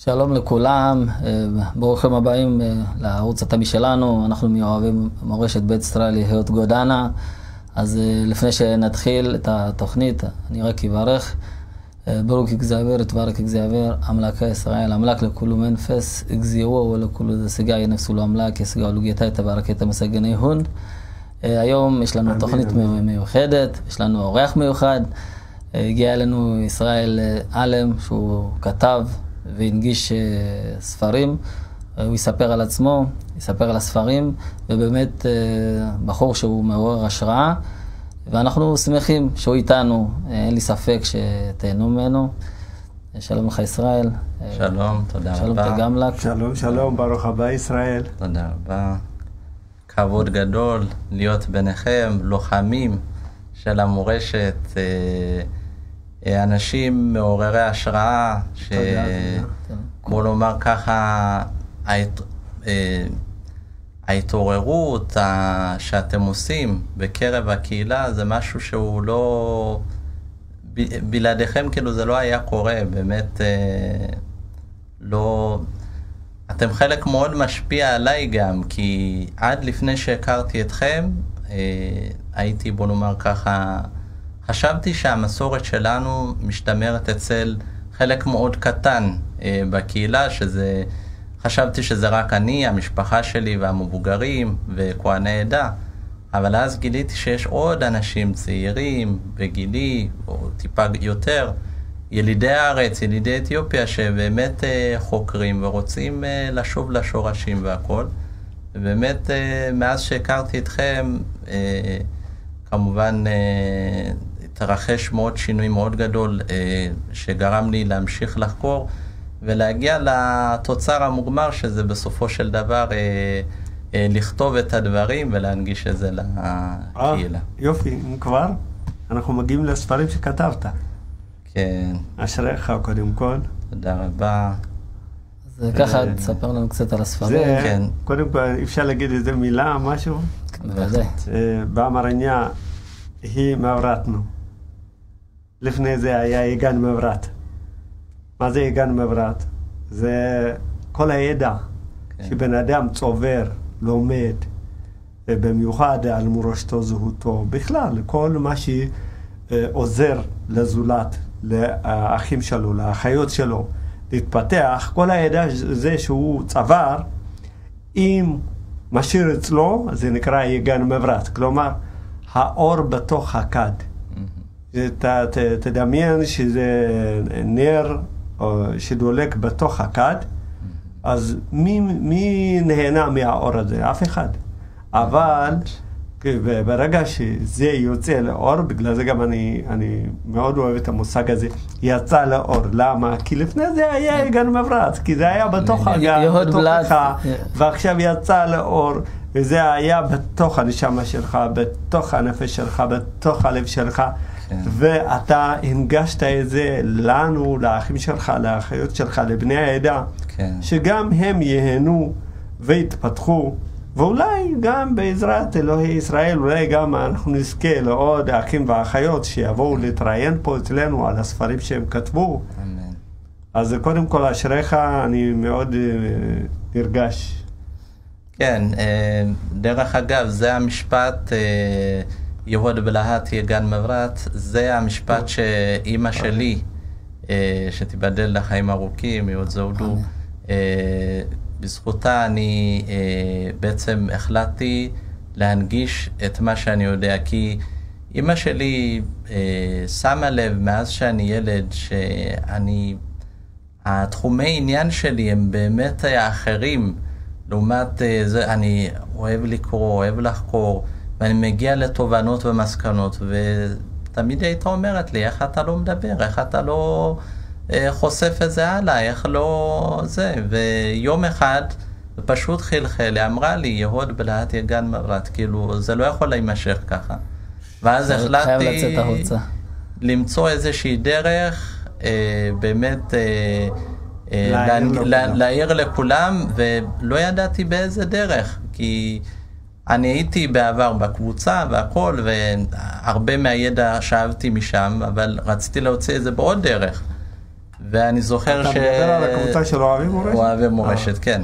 שלום לכולם, ברוכים הבאים לערוץ התמי שלנו. אנחנו מאוהבי מורשת בית ישראל להיות גודנה. אז לפני שנתחיל את התוכנית, אני רק אברך. ברוך እግዚአብሔር תברך እግዚአብሔር አምላከ እስራኤል አምላክ ለኩሉ መንፈስ እግዚኦ ולኩሉ ስጋ የነፍሱ ለአምላክ የስጋው ለጌታ የተባረከ የተመሰገነ ይሁን። היום יש לנו תוכנית מיוחדת, יש לנו אורח מיוחד. הגיע אלינו ישראל אלם שהוא כתב והנגיש ספרים. הוא יספר על עצמו, יספר על הספרים, ובאמת בחור שהוא מעורר השראה, ואנחנו שמחים שהוא איתנו. אין לי ספק שתהנו ממנו. שלום לך ישראל. שלום, תודה רבה. שלום תגמלק. שלום, שלום, ברוך הבא ישראל. תודה רבה. כבוד גדול להיות ביניכם, לוחמים של המורשת, אנשים מעוררי השראה, כמו לומר ככה, ההתעוררות שאתם עושים בקרב הקהילה זה משהו שהוא לא, בלעדיכם כאילו זה לא היה קורה, באמת לא, אתם חלק מאוד משפיע עליי גם, כי עד לפני שהכרתי אתכם, הייתי בוא נאמר ככה, חשבתי שהמסורת שלנו משתמרת אצל חלק מאוד קטן בקהילה, חשבתי שזה רק אני, המשפחה שלי והמבוגרים וכהני עדה, אבל אז גיליתי שיש עוד אנשים צעירים בגילי, או טיפה יותר, ילידי הארץ, ילידי אתיופיה, שבאמת חוקרים ורוצים לשוב לשורשים והכל. ובאמת מאז שהכרתי אתכם, כמובן התרחש מאוד שינוי מאוד גדול שגרם לי להמשיך לחקור ולהגיע לתוצר המוגמר, שזה בסופו של דבר לכתוב את הדברים ולהנגיש את זה לקהילה. יופי, אם כבר אנחנו מגיעים לספרים שכתבת. כן. אשריך קודם כל. תודה רבה. אז ככה תספר לנו קצת על הספרים. כן. קודם כל אפשר להגיד איזה מילה, משהו? בוודאי. באמרניה היא מבראתנו. לפני זה היה יגן מברת. מה זה יגן מברת? זה כל הידע שבן אדם צובר, לומד, במיוחד על מורשתו, זהותו, בכלל, כל מה שעוזר לזולת, לאחים שלו, לאחיות שלו, להתפתח, כל הידע זה שהוא צבר, אם משאיר אצלו, זה נקרא יגן מברת. כלומר, האור בתוך הכד. תדמיין שזה נר שדולק בתוך הכד, אז מי נהנה מהאור הזה? אף אחד. אבל ברגע שזה יוצא לאור, בגלל זה גם אני מאוד אוהב את המושג הזה, יצא לאור. למה? כי לפני זה היה יגן מברת, כי זה היה בתוך הגן, בתוכך, ועכשיו יצא לאור, וזה היה בתוך הנשמה שלך, בתוך הנפש שלך, בתוך הלב שלך, ואתה הנגשת את זה לנו, לאחים שלך, לאחיות שלך, לבני העדה, שגם הם יהנו והתפתחו, ואולי גם בעזרת אלוהי ישראל, אולי גם אנחנו נזכה לעוד האחים והאחיות שיבואו להתראיין פה אצלנו על הספרים שהם כתבו. אז קודם כל אשריך, אני מאוד נרגש. כן, דרך אגב, זה המשפט, יהוד בלהט יגן מברת, זה המשפט שאימא שלי, שתיבדל לחיים ארוכים, יהוד זהודו, בזכותה אני בעצם החלטתי להנגיש את מה שאני יודע, כי אימא שלי שמה לב מאז שאני ילד, התחומי עניין שלי הם באמת האחרים, לעומת זה אני אוהב לקרוא, אוהב לחקור, ואני מגיע לתובנות ומסקנות, ותמיד הייתה אומרת לי, איך אתה לא מדבר, איך אתה לא חושף את זה הלאה, איך לא זה. ויום אחד פשוט חלחל, אמרה לי, יהוד בלהט יגן מברת, כאילו זה לא יכול להימשך ככה. ואז החלטתי למצוא איזושהי דרך, באמת להעיר לכולם, ולא ידעתי באיזה דרך, כי אני הייתי בעבר בקבוצה והכל, והרבה מהידע שאבתי משם, אבל רציתי להוציא את זה בעוד דרך. ואני זוכר אתה מדבר על הקבוצה של אוהבי מורשת? אוהבי מורשת, כן.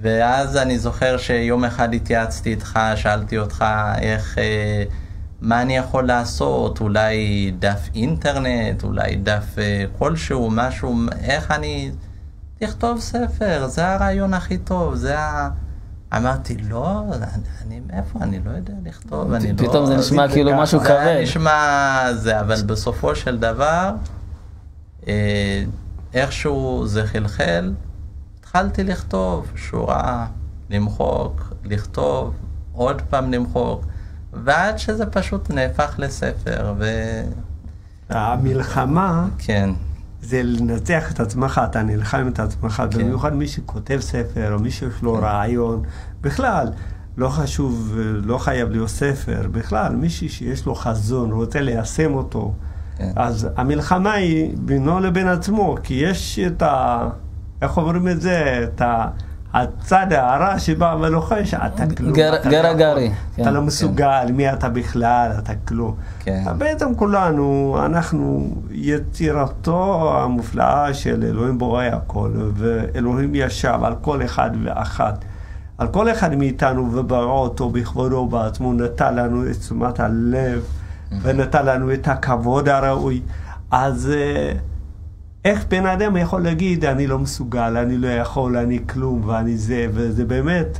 ואז אני זוכר שיום אחד התייעצתי איתך, שאלתי אותך איך, מה אני יכול לעשות, אולי דף אינטרנט, אולי דף כלשהו, משהו, איך אני תכתוב ספר, זה הרעיון הכי טוב, זה אמרתי, לא, מאיפה, אני לא יודע לכתוב, אני לא... פתאום זה נשמע כאילו משהו כבד. זה נשמע זה, אבל בסופו של דבר, איכשהו זה חלחל, התחלתי לכתוב שורה, למחוק, לכתוב, עוד פעם למחוק, ועד שזה פשוט נהפך לספר, המלחמה, כן. זה לנצח את עצמך, אתה נלחם את עצמך, כן. במיוחד מי שכותב ספר, או מי שיש לו רעיון, בכלל, לא חשוב, לא חייב להיות ספר, בכלל, מישהו שיש לו חזון, רוצה ליישם אותו, כן. אז המלחמה היא בינו לבין עצמו, כי יש את איך אומרים את זה, את הצד הרע שבא ולוחש, אתה כלום. גרי. אתה לא מסוגל, מי אתה בכלל, אתה כלום. בעצם כולנו, אנחנו יצירתו המופלאה של אלוהים בורא הכל, ואלוהים ישב על כל אחד ואחת. על כל אחד מאיתנו וברא אותו בכבודו בעצמו, נתן לנו את תשומת הלב, ונתן לנו את הכבוד הראוי. אז איך בן אדם יכול להגיד, אני לא מסוגל, אני לא יכול, אני כלום, ואני זה, וזה באמת,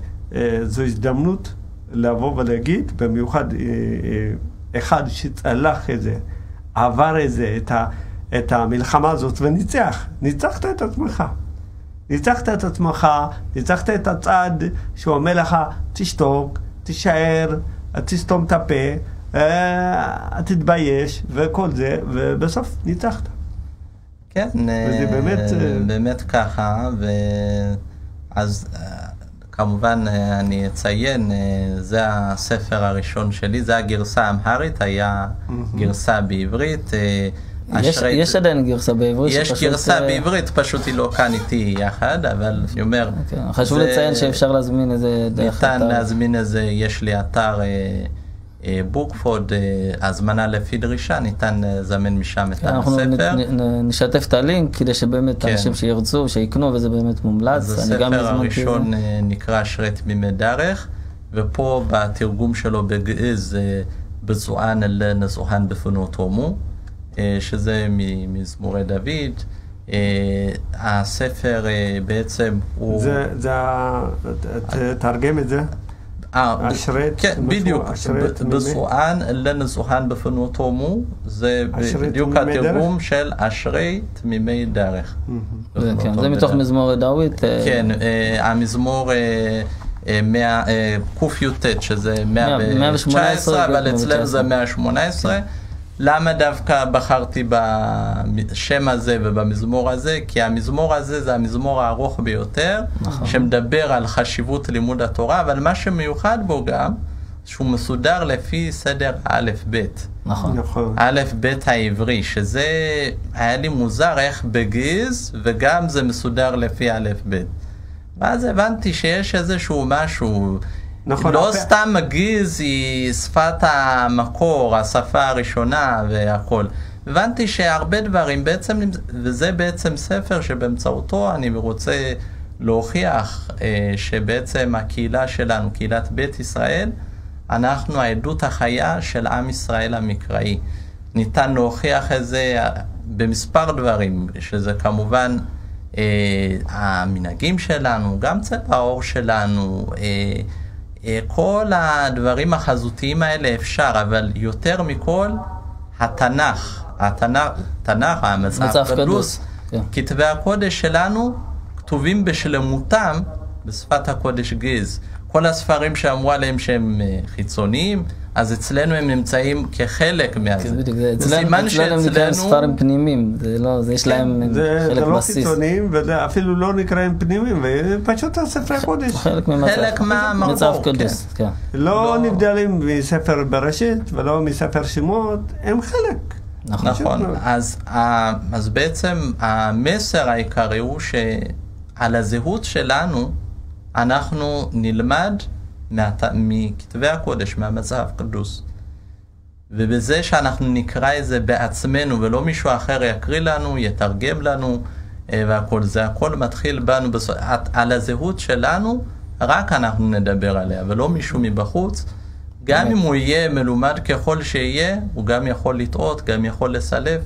זו הזדמנות לבוא ולהגיד, במיוחד אחד שצלח את זה, עבר את המלחמה הזאת, וניצח, ניצחת את עצמך. ניצחת את עצמך, ניצחת את הצד שאומר לך, תשתוק, תישאר, תסתום את הפה, תתבייש, וכל זה, ובסוף ניצחת. כן, באמת ככה, ואז כמובן אני אציין, זה הספר הראשון שלי, זה הגרסה האמהרית, היה גרסה בעברית. יש עדיין גרסה בעברית? יש גרסה בעברית, פשוט היא לא כאן איתי יחד, אבל אני אומר... חשוב לציין שאפשר להזמין איזה דרך אתר. ניתן להזמין איזה, יש לי אתר בוקפוד, הזמנה לפי דרישה, ניתן לזמן משם את הספר. אנחנו נשתף את הלינק כדי שבאמת אנשים שירצו, שיקנו, וזה באמת מומלץ. אז הספר הראשון נקרא אשרי תמימי דרך, ופה בתרגום שלו בגעז, בזוען אל נזוהן בפנו תומו, שזה ממזמורי דוד. הספר בעצם הוא... תרגם את זה. כן, בדיוק, בזוען אל נזוהן בפנו תומו, זה בדיוק התרגום של אשרי תמימי דרך. זה מתוך מזמור דוד. כן, המזמור קי"ט, שזה 119, אבל אצלנו זה 118. למה דווקא בחרתי בשם הזה ובמזמור הזה? כי המזמור הזה זה המזמור הארוך ביותר, שמדבר על חשיבות לימוד התורה, אבל מה שמיוחד בו גם, שהוא מסודר לפי סדר א' ב'. נכון. א' ב' העברי, שזה היה לי מוזר איך בגז, וגם זה מסודר לפי א' ב'. ואז הבנתי שיש איזשהו משהו... נכון, לא סתם מגיז היא שפת המקור, השפה הראשונה והכל. הבנתי שהרבה דברים בעצם, וזה בעצם ספר שבאמצעותו אני רוצה להוכיח שבעצם הקהילה שלנו, קהילת בית ישראל, אנחנו העדות החיה של עם ישראל המקראי. ניתן להוכיח את זה במספר דברים, שזה כמובן המנהגים שלנו, גם צבע העור שלנו, כל הדברים החזותיים האלה אפשר, אבל יותר מכל, התנ"ך, המצב הקדוש, כתבי הקודש שלנו כתובים בשלמותם בשפת הקודש גז. כל הספרים שאמרו עליהם שהם חיצוניים, אז אצלנו הם נמצאים כחלק מהזה. אצלנו הם נקראים ספרים פנימיים, יש להם חלק בסיס. זה לא חיצוניים, ואפילו לא נקראים פנימיים, ופשוט הספר הקודש. חלק מהמקור, כן. לא נבדלים מספר בראשית, ולא מספר שמות, הם חלק. נכון, אז בעצם המסר העיקרי הוא שעל הזהות שלנו, אנחנו נלמד מכתבי הקודש, מהמצב הקדוש. ובזה שאנחנו נקרא את זה בעצמנו, ולא מישהו אחר יקריא לנו, יתרגם לנו, והכל זה, הכל מתחיל בנו, על הזהות שלנו, רק אנחנו נדבר עליה, ולא מישהו מבחוץ. גם אם הוא יהיה מלומד ככל שיהיה, הוא גם יכול לטעות, גם יכול לסלף,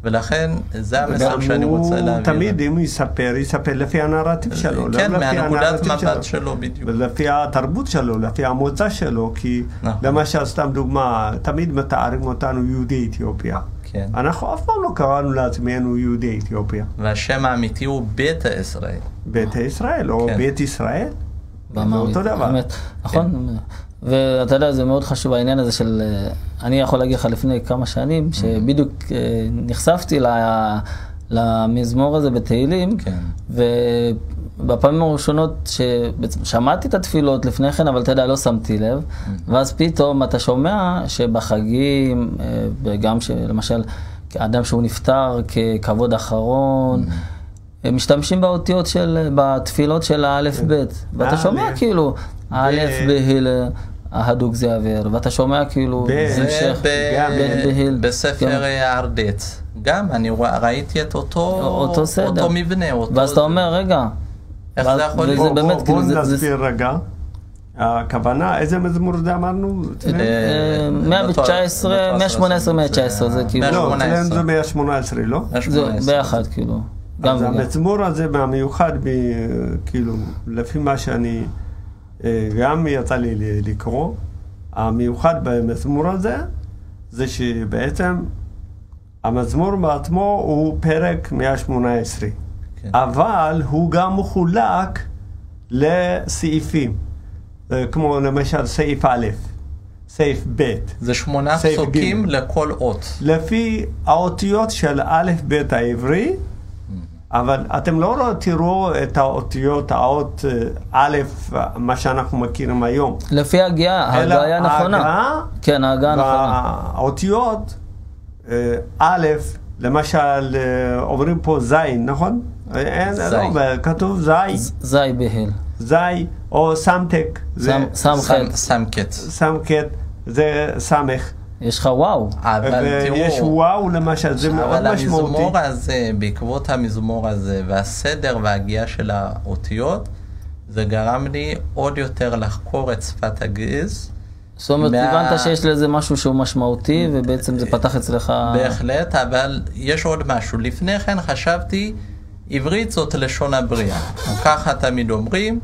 ולכן זה המסר שאני רוצה להביא. תמיד אם הוא יספר לפי הנרטיב שלו. כן, מהנקודת מבט שלו בדיוק. ולפי התרבות שלו, לפי המוצא שלו, כי למשל, סתם דוגמה, תמיד מתארים אותנו יהודי אתיופיה. כן. אנחנו אף פעם לא קראנו לעצמנו יהודי אתיופיה. והשם האמיתי הוא ביתא ישראל. ביתא ישראל, או בית ישראל. זה אותו דבר. נכון. ואתה יודע, זה מאוד חשוב העניין הזה של, אני יכול להגיד לך לפני כמה שנים, שבדיוק נחשפתי למזמור הזה בתהילים, ובפעמים הראשונות ששמעתי את התפילות לפני כן, אבל אתה יודע, לא שמתי לב, ואז פתאום אתה שומע שבחגים, וגם למשל, אדם שהוא נפטר ככבוד אחרון, משתמשים באותיות בתפילות של האלף בית, ואתה שומע כאילו, האלף בהיל, ההדוק זה עבר, ואתה שומע כאילו, בספר הארדץ, גם אני ראיתי את אותו מבנה, ואז אתה אומר, רגע, איך זה יכול להיות? בואו נסביר רגע, הכוונה, איזה מזמור זה אמרנו? 119, 118, 119, זה כאילו... לא, אצלנו זה 118, לא? זה ביחד כאילו. אז המזמור הזה מהמיוחד, כאילו, לפי מה שאני גם יצא לי לקרוא, המיוחד במזמור הזה, זה שבעצם המזמור בעצמו הוא פרק 118, אבל הוא גם מחולק לסעיפים, כמו למשל סעיף א', סעיף ב'. זה 8 פסוקים לכל אות. לפי האותיות של א' ב' העברי, אבל אתם לא תראו את האותיות, האות א', מה שאנחנו מכירים היום. לפי ההגיה נכונה. כן, ההגיה נכונה. האותיות, א', למשל, אומרים פה זין, נכון? כתוב זי. זי בהל. זי, או סמתק. סמקת. סמקת, זה סמך. יש לך וואו. ויש וואו למשל, זה מאוד משמעותי. אבל המזמור הזה, בעקבות המזמור הזה, והסדר וההגיעה של האותיות, זה גרם לי עוד יותר לחקור את שפת הגז. זאת אומרת, הבנת שיש לזה משהו שהוא משמעותי, ובעצם זה פתח אצלך... בהחלט, אבל יש עוד משהו. לפני כן חשבתי, עברית זאת לשון הבריאה. ככה תמיד אומרים,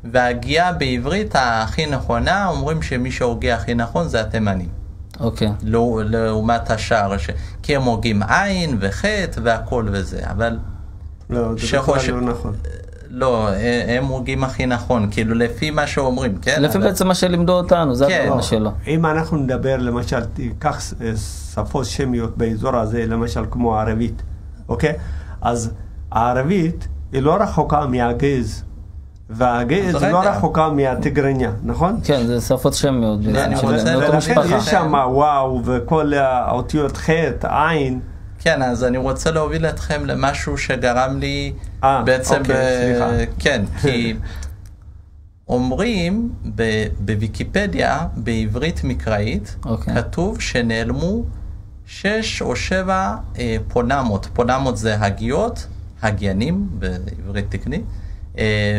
וההגיעה בעברית הכי נכונה, אומרים שמי שהוגע הכי נכון זה התימנים. אוקיי. לעומת השאר, כי הם הוגים עין וחטא והכל וזה, אבל... לא, זה בכלל לא נכון. לא, הם הוגים הכי נכון, כאילו לפי מה שאומרים, כן? לפי בעצם מה שלימדו אותנו, זה הכוונה שלו. אם אנחנו נדבר, למשל, תיקח שפות שמיות באזור הזה, למשל כמו הערבית, אוקיי? אז הערבית היא לא רחוקה מהגז, והגז לא רחוקה מהטיגריניה, נכון? כן, זה שפות שמיות. ולכן יש שם וואו וכל האותיות חטא, עין. כן, אז אני רוצה להוביל אתכם למשהו שגרם לי בעצם... כן, כי אומרים בוויקיפדיה, בעברית מקראית, כתוב שנעלמו 6 או 7 פונמות. פונמות זה הגיות, הגיינים בעברית תקנית,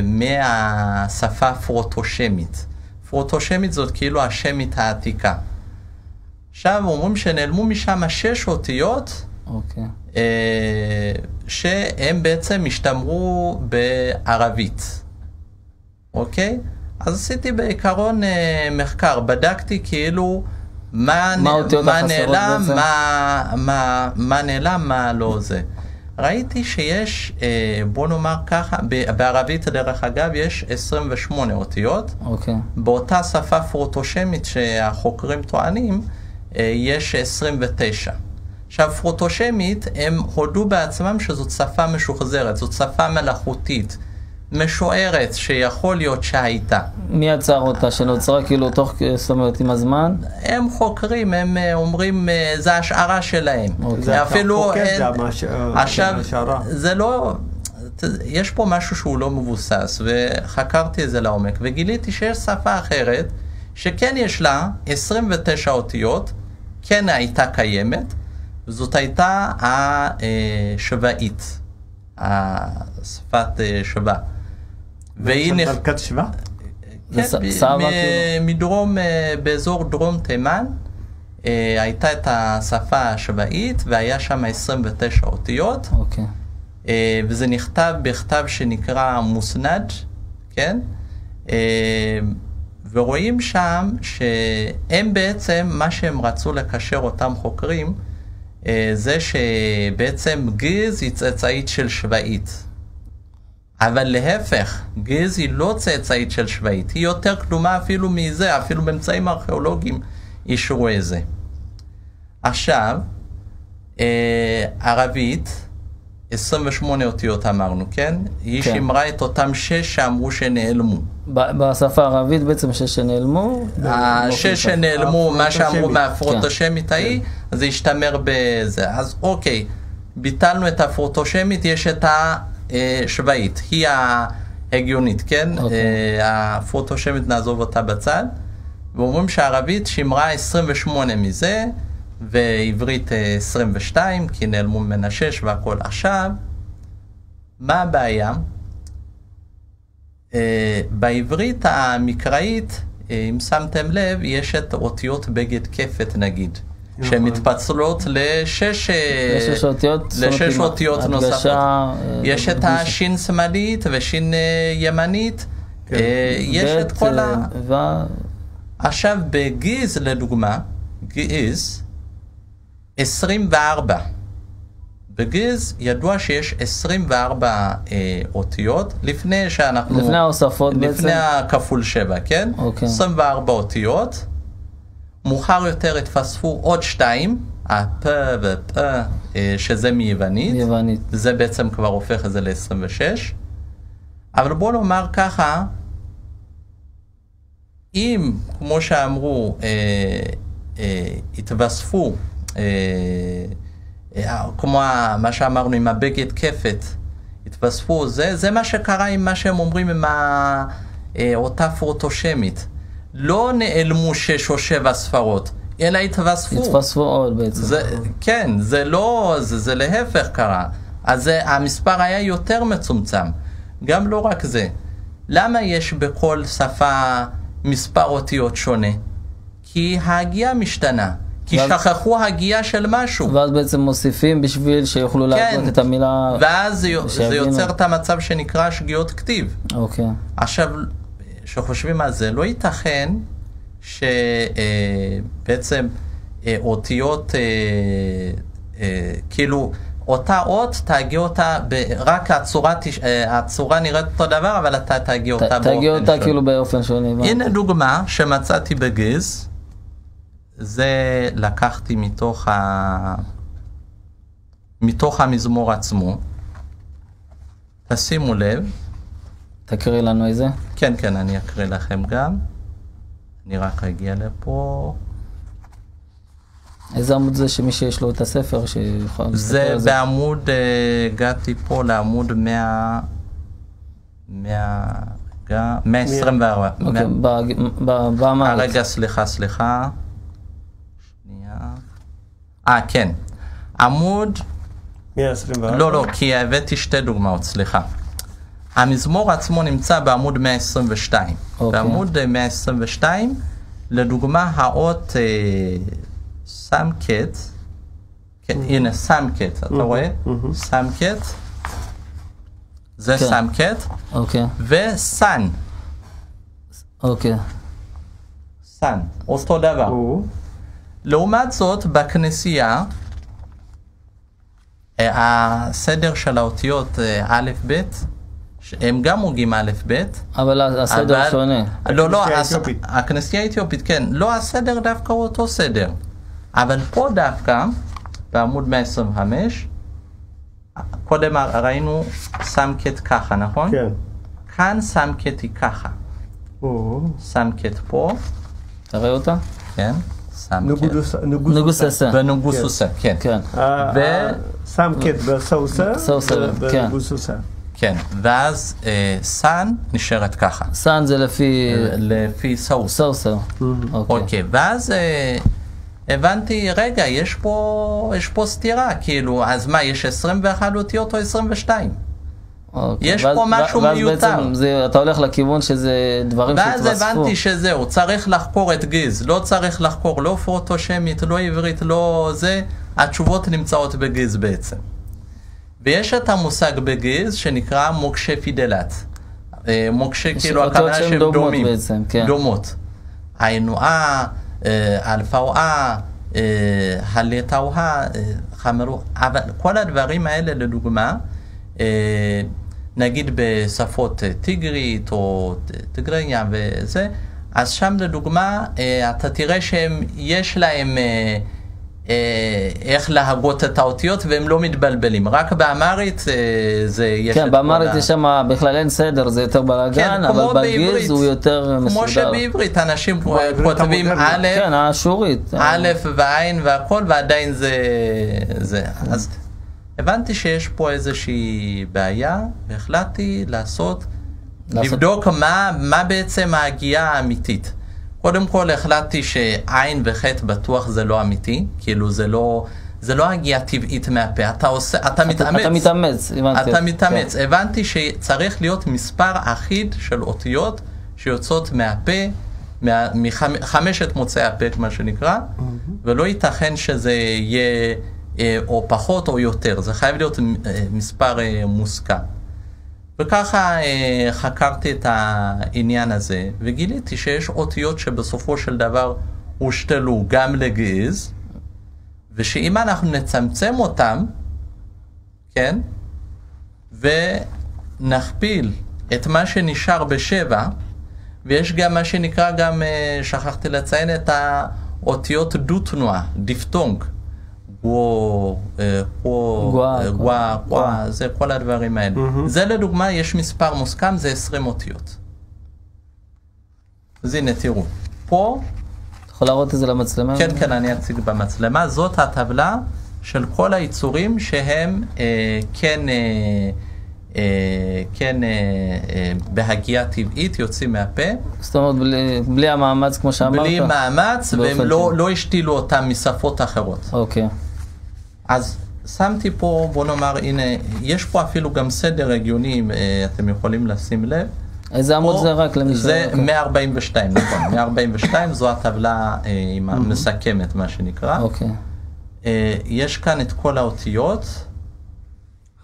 מהשפה פרוטושמית. פרוטושמית זאת כאילו השמית העתיקה. עכשיו אומרים שנעלמו משם 6 אותיות, שהם בעצם השתמרו בערבית. אוקיי? אז עשיתי בעיקרון מחקר, בדקתי כאילו מה נעלם, מה לא זה. ראיתי שיש, בוא נאמר ככה, בערבית דרך אגב יש 28 אותיות. באותה שפה פרוטושמית שהחוקרים טוענים, יש 29. עכשיו, פרוטושמית, הם הודו בעצמם שזאת שפה משוחזרת, זאת שפה מלאכותית, משוערת, שיכול להיות שהייתה. מי יצר אותה? שנוצרה כאילו תוך, זאת אומרת, עם הזמן? הם חוקרים, הם אומרים, זה השערה שלהם. זה אפילו... עכשיו, זה לא... יש פה משהו שהוא לא מבוסס, וחקרתי את זה לעומק, וגיליתי שיש שפה אחרת, שכן יש לה 29 אותיות, כן הייתה קיימת, וזאת הייתה השבאית, השפת שבה. והיא מלכת שבה? כן, מדרום, באזור דרום תימן, הייתה את השפה השבאית, והיה שם 29 אותיות. אוקיי. וזה נכתב בכתב שנקרא מוסנד, כן? ורואים שם שהם בעצם, מה שהם רצו לקשר אותם חוקרים, זה שבעצם גז היא צאצאית של שבאית. אבל להפך, גז היא לא צאצאית של שבאית, היא יותר קדומה אפילו מזה, אפילו באמצעים ארכיאולוגיים אישרו את זה. עכשיו, ערבית, 28 אותיות אמרנו, כן? היא שימרה את אותם 6 שאמרו שנעלמו. בשפה הערבית בעצם 6 שנעלמו? 6 שנעלמו, מה שאמרו מהפרוטושמית ההיא, אז זה השתמר בזה. אז אוקיי, ביטלנו את הפרוטושמית, יש את השבאית, היא ההגיונית, כן? הפרוטושמית נעזוב אותה בצד, ואומרים שהערבית שימרה 28 מזה, ועברית 22, כי נעלמו ממנה 6 והכל. עכשיו, מה הבעיה? בעברית המקראית, אם שמתם לב, יש את אותיות בגד כפת נגיד, שמתפצלות לשש אותיות נוספות. יש את השין שמאלית ושין ימנית, יש את כל עכשיו, בגז לדוגמה, גז, 24. בגז ידוע שיש 24 אותיות, לפני שאנחנו... לפני ההוספות בעצם? לפני הכפול 7, כן? אוקיי. 24 אותיות. מאוחר יותר התפספו עוד 2, הפ ופ, שזה מיוונית. מיוונית. זה בעצם כבר הופך את זה ל-26. אבל בואו נאמר ככה, אם, כמו שאמרו, התווספו, כמו מה שאמרנו עם הבגד כפת, התווספו, זה מה שקרה עם מה שהם אומרים עם אותה פרוטושמית. לא נעלמו 6 או 7 ספרות, אלא התווספו. התווספו עוד בעצם. כן, זה לא, זה להפך קרה. אז המספר היה יותר מצומצם. גם לא רק זה. למה יש בכל שפה מספר אותיות שונה? כי ההגייה משתנה. כי שכחו הגייה של משהו. ואז בעצם מוסיפים בשביל שיוכלו להגות את המילה... ואז זה יוצר את המצב שנקרא שגיאות כתיב. אוקיי. עכשיו, שחושבים על זה, לא ייתכן שבעצם אותיות, כאילו, אותה אות, תגיע אותה, רק הצורה נראית אותו דבר, אבל אתה תגיע אותה באופן שונה. תגיע אותה כאילו באופן שונה. הנה דוגמה שמצאתי בגז, זה לקחתי מתוך המזמור עצמו. תשימו לב. תקריא לנו איזה? כן, כן, אני אקריא לכם גם. אני רק אגיע לפה. איזה עמוד זה שמי שיש לו את הספר שיכול... זה בעמוד, הגעתי פה לעמוד 124. אוקיי, באמרית. רגע, סליחה. שנייה. כן. עמוד... 124. לא, כי הבאתי 2 דוגמאות, סליחה. המזמור עצמו נמצא בעמוד 122. בעמוד 122, לדוגמה, האות סמקט, הנה סמקט, אתה רואה? סמקט, זה סמקט, וסן. אוקיי. סן, אותו דבר. לעומת זאת, בכנסייה, הסדר של האותיות א' ב', הם גם הוגים א' ב', אבל הסדר שונה. לא, הכנסייה האתיופית, כן. לא, הסדר דווקא הוא אותו סדר. אבל פה דווקא, בעמוד 125, קודם ראינו סמקט ככה, נכון? כן. כאן סמקט היא ככה. סמקט פה. תראה אותה? כן. נגוססה. בנגוסוסה, כן. סמקט בסוסה. בנגוסוסה. כן, ואז סן נשארת ככה. סן זה לפי... לפי סאוסה. סאוסה. אוקיי, ואז הבנתי, רגע, יש פה סתירה, כאילו, אז מה, יש 21 אותיות או 22? יש פה משהו מיותר. ואז בעצם אתה הולך לכיוון שזה דברים שהתווספו. ואז הבנתי שזהו, צריך לחקור את גיז, לא צריך לחקור לא פרוטושמית, לא עברית, לא זה, התשובות נמצאות בגיז בעצם. ויש את המושג בגיז שנקרא מוקשה פידלת. מוקשה כאילו הכוונה שהם דומים, בעצם, כן. דומות. העינועה, אלפאואה, הלטאואה, חמרו, אבל כל הדברים האלה לדוגמה, נגיד בשפות טיגרית או טיגריה וזה, אז שם לדוגמה אתה תראה שיש להם איך להגות את האותיות והם לא מתבלבלים, רק באמרית זה יש כן, באמרית יש שם בכלל אין סדר, זה יותר בלגן, כן, אבל בגיז הוא יותר מסודר. כמו שבעברית אנשים כותבים א', כן, האשורית. א' ועין והכל ועדיין זה. אז הבנתי שיש פה איזושהי בעיה, והחלטתי לבדוק מה בעצם ההגיעה האמיתית. קודם כל החלטתי שעין וחטא בטוח זה לא אמיתי, כאילו זה לא הגיעה טבעית מהפה, אתה מתאמץ. אתה מתאמץ. כן. הבנתי שצריך להיות מספר אחיד של אותיות שיוצאות מהפה, מחמשת מוצאי הפה, מה שנקרא, ולא ייתכן שזה יהיה או פחות או יותר, זה חייב להיות מספר מוסכם. וככה חקרתי את העניין הזה, וגיליתי שיש אותיות שבסופו של דבר הושתלו גם לגז, ושאם אנחנו נצמצם אותם, כן, ונכפיל את מה שנשאר בשבע, ויש גם מה שנקרא גם, שכחתי לציין את האותיות דו תנועה, דיפתונג, זה כל הדברים האלה. זה לדוגמה, יש מספר מוסכם, זה 20 אותיות. אז הנה, תראו. פה... אתה יכול להראות את זה למצלמה? כן, כן, אני אציג במצלמה. זאת הטבלה של כל היצורים שהם כן בהגיעה טבעית יוצאים מהפה. זאת אומרת, בלי המאמץ כמו שאמרת? בלי מאמץ, והם לא השתילו אותם משפות אחרות. אוקיי. אז שמתי פה, בוא נאמר, הנה, יש פה אפילו גם סדר הגיוני, אתם יכולים לשים לב. איזה עמוד זה רק למישהו? זה 142, נכון. 142 זו הטבלה המסכמת, מה שנקרא. אוקיי. יש כאן את כל האותיות.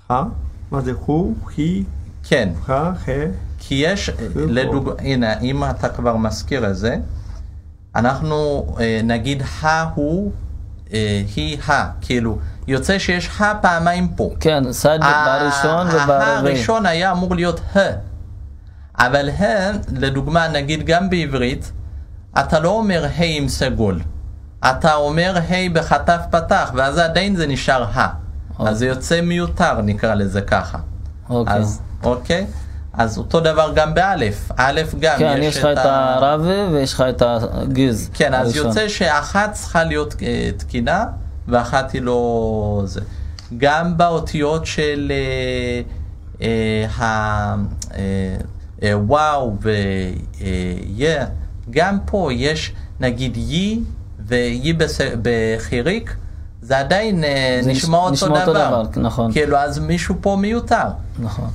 מה זה הוא, היא? כן. כי יש, הנה, אם אתה כבר מזכיר את זה, אנחנו נגיד הוא, היא, כאילו, יוצא שיש פעמיים פה. כן, סד בראשון וברביעי. הראשון היה אמור להיות אבל לדוגמה, נגיד גם בעברית, אתה לא אומר עם סגול. אתה אומר בחטף פתח, ואז עדיין זה נשאר אז זה יוצא מיותר, נקרא לזה ככה. אוקיי. אז אותו דבר גם באלף. אלף גם כן, יש לך את הרבי ויש לך את הגיז. כן, אז יוצא שאחת צריכה להיות תקינה, ואחת היא לא זה. גם באותיות של וואו ויה, גם פה יש נגיד יי ויי בחיריק, זה עדיין נשמע אותו דבר. נכון. כאילו, אז מישהו פה מיותר. נכון.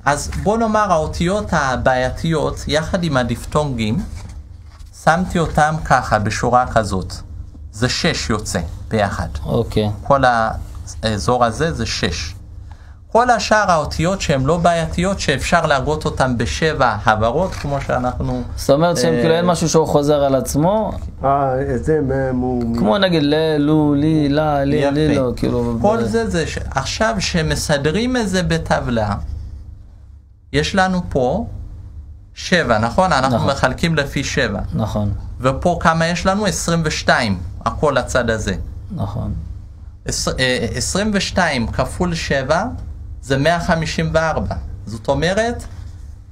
אז בוא נאמר, האותיות הבעייתיות, יחד עם הדיפתונגים, שמתי אותם ככה, בשורה כזאת. זה 6 יוצא ביחד. אוקיי. כל האזור הזה זה 6. כל השאר האותיות שהן לא בעייתיות, שאפשר להגות אותן בשבע הברות, כמו שאנחנו... זאת אומרת שהם כאילו אין משהו שהוא חוזר על עצמו? זה כמו נגיד לו, לי, לה, לי, לא, כאילו... כל זה עכשיו שמסדרים את זה בטבלה, יש לנו פה 7, נכון? אנחנו מחלקים לפי 7. נכון. ופה כמה יש לנו? 22, הכל לצד הזה. נכון. 22 כפול 7 זה 154. זאת אומרת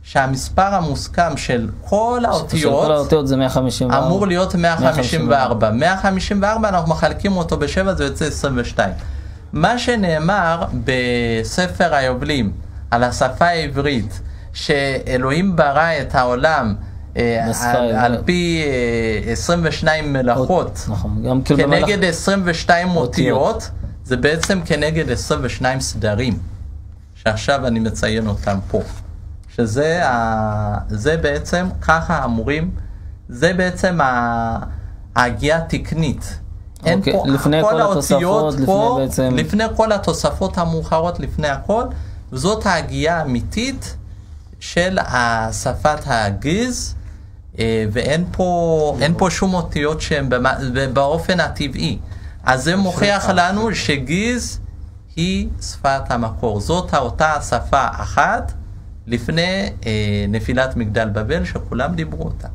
שהמספר המוסכם של כל האותיות זה 154. אמור להיות 154. 154 אנחנו מחלקים אותו ב7, זה יוצא 22. מה שנאמר בספר היובלים על השפה העברית, שאלוהים ברא את העולם על פי 22 מלאכות, נכון, כנגד 22 אותיות, זה בעצם כנגד 22 סדרים, שעכשיו אני מציין אותם פה. שזה בעצם, ככה אמורים, זה בעצם ההגיעה התקנית. אין פה, לפני כל התוספות, לפני כל התוספות המאוחרות, לפני הכל, וזאת ההגיעה האמיתית של שפת הגיז, ואין פה שום אותיות שהן באופן הטבעי. אז זה מוכיח לנו שגיז היא שפת המקור. זאת אותה שפה אחת לפני נפילת מגדל בבל, שכולם דיברו אותה.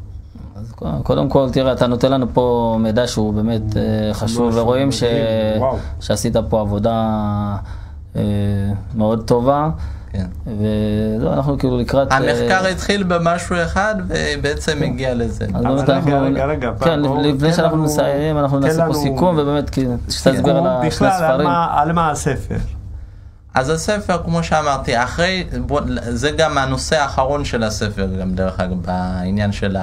אז קודם כל, תראה, אתה נותן לנו פה מידע שהוא באמת חשוב, ורואים שעשית פה עבודה מאוד טובה. כן. וזהו, אנחנו כאילו לקראת... המחקר התחיל במשהו אחד, ובעצם הגיע לזה. אז באמת אנחנו... רגע. כן, לפני שאנחנו מסיימים, אנחנו נעשה פה סיכום, ובאמת שתסביר על שני הספרים. בכלל, על מה הספר? אז הספר, כמו שאמרתי, זה גם הנושא האחרון של הספר, גם דרך אגב, בעניין של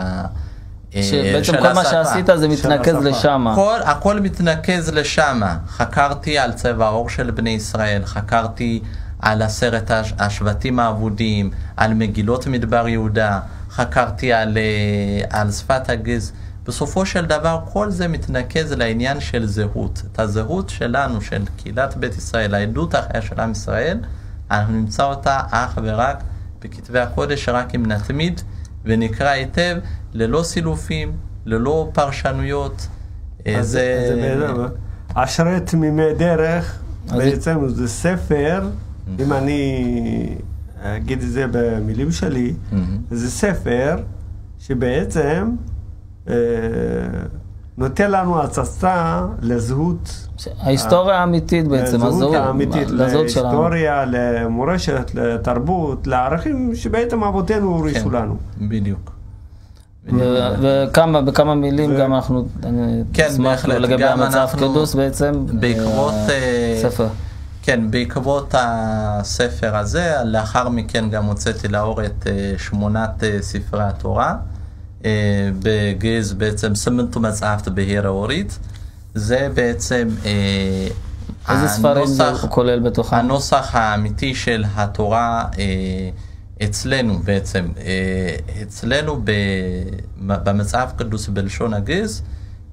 שבעצם כל מה שעשית זה מתנקז לשם. הכל מתנקז לשם. חקרתי על צבע העור של בני ישראל, חקרתי על 10 השבטים האבודים, על מגילות מדבר יהודה, חקרתי על שפת הגיז. בסופו של דבר כל זה מתנקז לעניין של זהות. את הזהות שלנו, של קהילת בית ישראל, העדות החיה של עם ישראל, אנחנו נמצא אותה אך ורק בכתבי הקודש, שרק אם נתמיד ונקרא היטב, ללא סילופים, ללא פרשנויות. זה בעצם, אשרי תמימי דרך, בעצם זה ספר, אם אני אגיד את זה במילים שלי, זה ספר שבעצם נותן לנו הצצה לזהות. ההיסטוריה האמיתית בעצם, הזהות האמיתית, להיסטוריה, למורשת, לתרבות, לערכים שבעצם אבותינו הורישו לנו. בדיוק. בכמה מילים גם אנחנו נשמח לגבי המצב קדוס בעצם, בעקבות ספר. כן, בעקבות הספר הזה, לאחר מכן גם הוצאתי לאור את 8 ספרי התורה, בגיז בעצם סמנטו מצאפת בהיר האורית. זה בעצם איזה ספרים זה כולל בתוכם? הנוסח האמיתי של התורה אצלנו בעצם, אצלנו במצאף קדוס בלשון הגיז,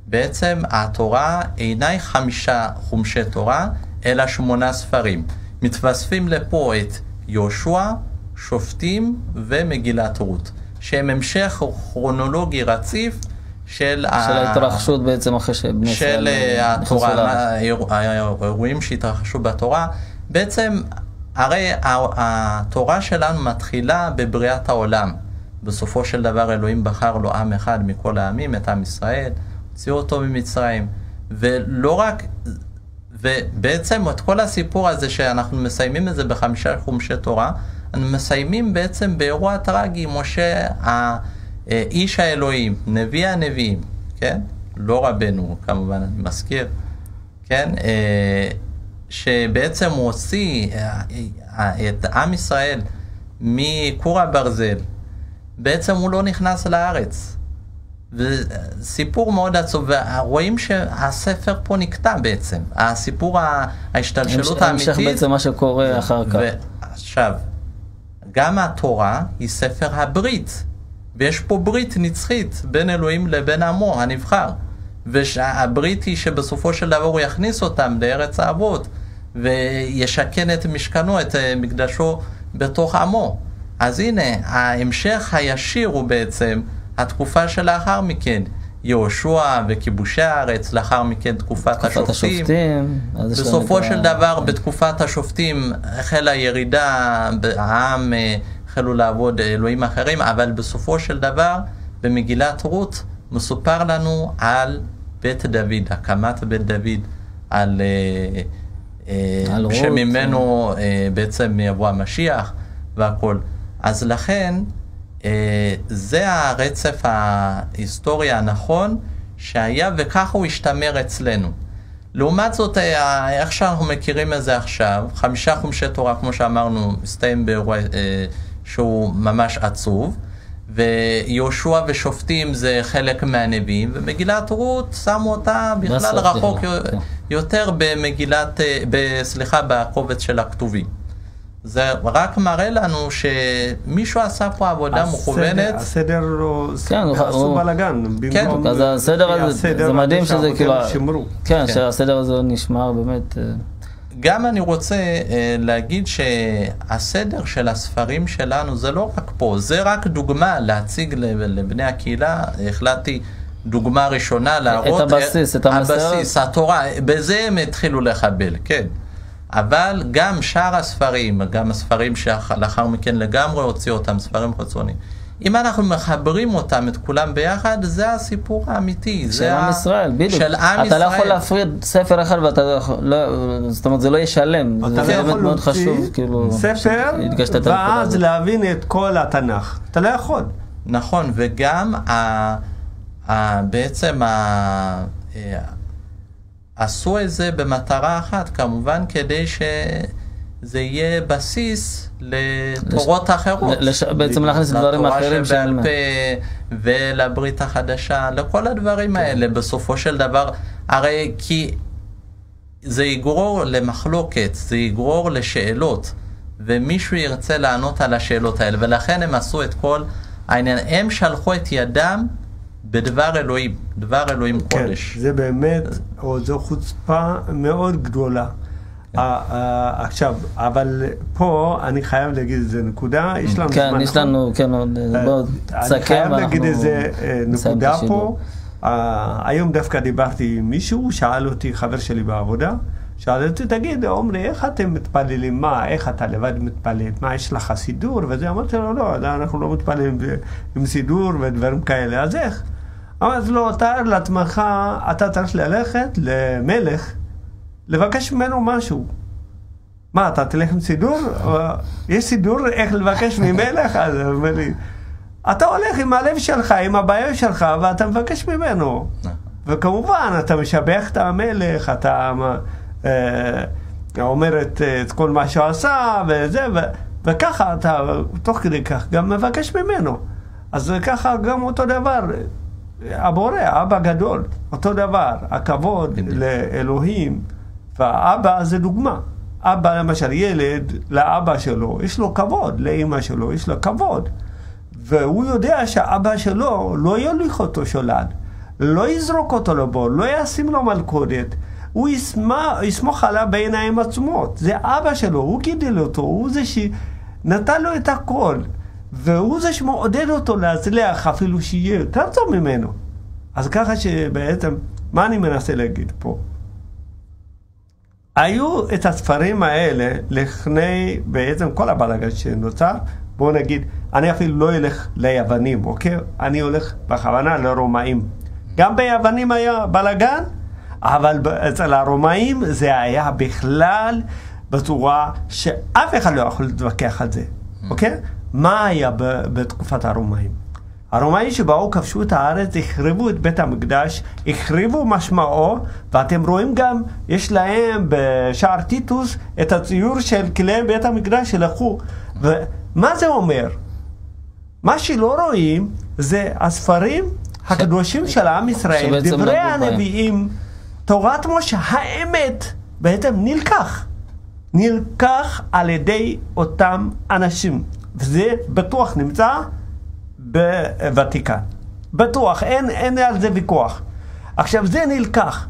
בעצם התורה אינה 5 חומשי תורה, אלא 8 ספרים. מתווספים לפה את יהושע, שופטים ומגילת רות, שהם המשך כרונולוגי רציף של ההתרחשות בעצם אחרי שבני ישראל נכנסו לארץ. האירועים שהתרחשו בתורה. בעצם הרי התורה שלנו מתחילה בבריאת העולם. בסופו של דבר אלוהים בחר לו עם אחד מכל העמים, את עם ישראל, הוציאו אותו ממצרים. ולא רק, ובעצם את כל הסיפור הזה שאנחנו מסיימים את זה ב5 חומשי תורה, אנחנו מסיימים בעצם באירוע טרגי, משה איש האלוהים, נביא הנביאים, כן? לא רבנו, כמובן, אני מזכיר, כן? שבעצם הוא הוציא את עם ישראל מכור הברזל, בעצם הוא לא נכנס לארץ. וסיפור מאוד עצוב, ורואים שהספר פה נקטע בעצם. הסיפור, ההשתלשלות האמיתית. המשך בעצם מה שקורה אחר כך. עכשיו, גם התורה היא ספר הברית. ויש פה ברית נצחית בין אלוהים לבין עמו הנבחר. והברית היא שבסופו של דבר הוא יכניס אותם לארץ האבות, וישכן את משכנו, את מקדשו בתוך עמו. אז הנה, ההמשך הישיר הוא בעצם התקופה שלאחר מכן. יהושע וכיבושי הארץ, לאחר מכן תקופת השופטים. בסופו של דבר, בתקופת השופטים החלה ירידה, העם החלו לעבוד אלוהים אחרים, אבל בסופו של דבר, במגילת רות, מסופר לנו על בית דוד, הקמת בית דוד, על שממנו בעצם יבוא המשיח והכל. אז לכן, זה הרצף ההיסטורי הנכון שהיה, וככה הוא השתמר אצלנו. לעומת זאת, איך שאנחנו מכירים את זה עכשיו, 5 חומשי תורה, כמו שאמרנו, מסתיים באירוע שהוא ממש עצוב, ויהושע ושופטים זה חלק מהנביאים, ומגילת רות שמו אותה בכלל רחוק יותר בקובץ של הכתובים. זה רק מראה לנו שמישהו עשה פה עבודה מכוונת. הסדר עשו בלגן. כן, אז הסדר הזה, זה מדהים שזה כאילו, כן, שהסדר הזה נשמר באמת. גם אני רוצה להגיד שהסדר של הספרים שלנו זה לא רק פה, זה רק דוגמה להציג לבני הקהילה. החלטתי דוגמה ראשונה להראות את הבסיס, את הבסיס, התורה, בזה הם התחילו לחבל, כן. אבל גם שאר הספרים, גם הספרים שלאחר מכן לגמרי הוציאו אותם, ספרים חיצוניים. אם אנחנו מחברים אותם, את כולם ביחד, זה הסיפור האמיתי. של עם ישראל, בדיוק. של עם ישראל. אתה לא יכול להפריד ספר אחד, זאת אומרת, זה לא ישלם. אתה לא יכול להוציא ספר, ואז להבין את כל התנ"ך. אתה לא יכול. נכון, וגם בעצם עשו את זה במטרה אחת, כמובן, כדי שזה יהיה בסיס לתורות אחרות. בעצם להכניס דברים אחרים שבעל פה ולברית החדשה, לכל הדברים האלה, בסופו של דבר, הרי כי זה יגרור למחלוקת, זה יגרור לשאלות, ומישהו ירצה לענות על השאלות האלה, ולכן הם עשו את כל העניין, הם שלחו את ידם בדבר אלוהים, דבר אלוהים קודש. כן, זה באמת, זו חוצפה מאוד גדולה. עכשיו, אבל פה אני חייב להגיד איזה נקודה, יש לנו זמן. כן, יש לנו, כן, בואו תסכם. אני חייב להגיד איזה נקודה פה. היום דווקא דיברתי עם מישהו, שאל אותי, חבר שלי בעבודה, שאל אותי, תגיד, עומרי, איך אתם מתפללים? מה, איך אתה לבד מתפלל? מה, יש לך סידור? וזה, אמרתי לו, לא, אנחנו לא מתפללים עם סידור ודברים כאלה, אז איך? אמרתי לו, תאר לעצמך, אתה צריך ללכת למלך, לבקש ממנו משהו. מה, אתה תלך עם סידור? יש סידור איך לבקש ממלך? אז הוא אומר לי, אתה הולך עם הלב שלך, עם הבעיה שלך, ואתה מבקש ממנו. וכמובן, אתה משבח את המלך, אתה אומר את כל מה שהוא עשה, וזה, וככה אתה, תוך כדי כך, גם מבקש ממנו. אז ככה גם אותו דבר, הבורא, אבא גדול, אותו דבר, הכבוד לאלוהים, והאבא זה דוגמה. אבא למשל, ילד לאבא שלו, יש לו כבוד, לאמא שלו, יש לו כבוד. והוא יודע שהאבא שלו לא יוליך אותו שולל, לא יזרוק אותו לבור, לא ישים לו מלכודת, הוא יסמוך עליו בעיניים עצמות. זה אבא שלו, הוא גידל אותו, הוא זה שנתן לו את הכל, והוא זה שמעודד אותו להצליח אפילו שיהיה יותר טוב ממנו. אז ככה שבעצם, מה אני מנסה להגיד פה? היו את הספרים האלה לפני בעצם כל הבלגן שנוצר. בואו נגיד, אני אפילו לא אלך ליוונים, אוקיי? אני הולך בכוונה לרומאים. גם ביוונים היה בלגן, אבל אצל הרומאים זה היה בכלל בצורה שאף אחד לא יכול להתווכח על זה, אוקיי? מה היה בתקופת הרומאים? הרומאים שבאו כבשו את הארץ, החריבו את בית המקדש, החריבו משמעו, ואתם רואים גם, יש להם בשער טיטוס את הציור של כלי בית המקדש שלקחו. ומה זה אומר? מה שלא רואים זה הספרים הקדושים של עם ישראל, דברי הנביאים, תורת משה, האמת בעצם נלקח על ידי אותם אנשים, וזה בטוח נמצא בוותיקן, בטוח, אין על זה ויכוח. עכשיו זה נלקח,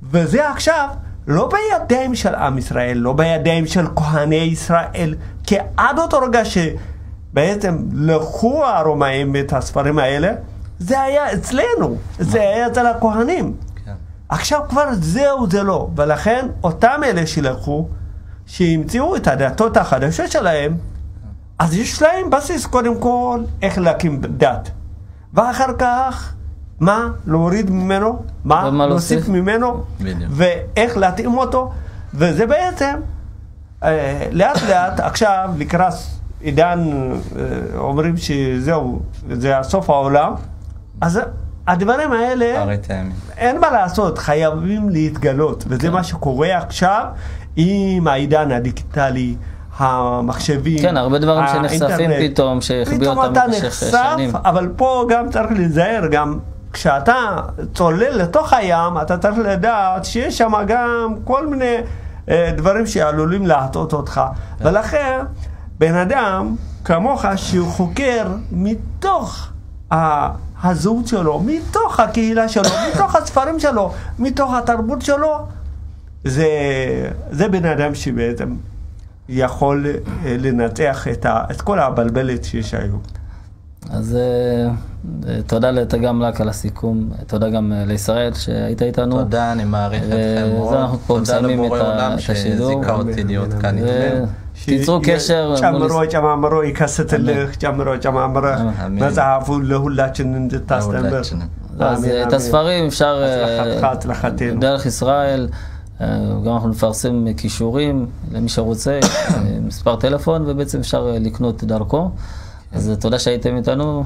וזה עכשיו לא בידיים של עם ישראל, לא בידיים של כהני ישראל, כי עד אותו רגע שבעצם לקחו הרומאים את הספרים האלה, זה היה אצלנו, זה היה אצל הכהנים. עכשיו כבר זהו זה לא, ולכן אותם אלה שלקחו, שהמציאו את הדתות החדשות שלהם, אז יש להם בסיס קודם כל איך להקים דת, ואחר כך מה להוריד ממנו, מה להוסיף ממנו, ואיך להתאים אותו. וזה בעצם לאט לאט עכשיו לקראת עידן, אומרים שזהו, זה הסוף העולם, אז הדברים האלה אין מה לעשות, חייבים להתגלות, וזה מה שקורה עכשיו עם העידן הדיגיטלי, המחשבים, כן, הרבה דברים שנחשפים האינטרנט. פתאום, שהחביאו פתאום אותם אתה במשך שנים. נחשף, אבל פה גם צריך להיזהר, גם כשאתה צולל לתוך הים, אתה צריך לדעת שיש שם גם כל מיני דברים שעלולים להטעות אותך. ולכן, בן אדם כמוך שהוא חוקר מתוך הזהות שלו, מתוך הקהילה שלו, מתוך הספרים שלו, מתוך התרבות שלו, זה בן אדם שבעצם יכול לנתח את כל הבלבלת שיש היום. אז תודה גם לך על הסיכום, תודה גם לישראל שהיית איתנו. תודה, אני מעריך אתכם מאוד. אנחנו פה מסיימים את השידור. שזיכה אותי להיות כאן איתכם. תיצרו קשר. ጨማምሮ ይከስትልህ ጨምሮ መጽሐፉ ለሁላችን እንድታስተምር። אז את הספרים אפשר הצלחתנו. דרך ישראל, גם אנחנו נפרסם קישורים למי שרוצה, מספר טלפון, ובעצם אפשר לקנות דרכו. אז תודה שהייתם איתנו.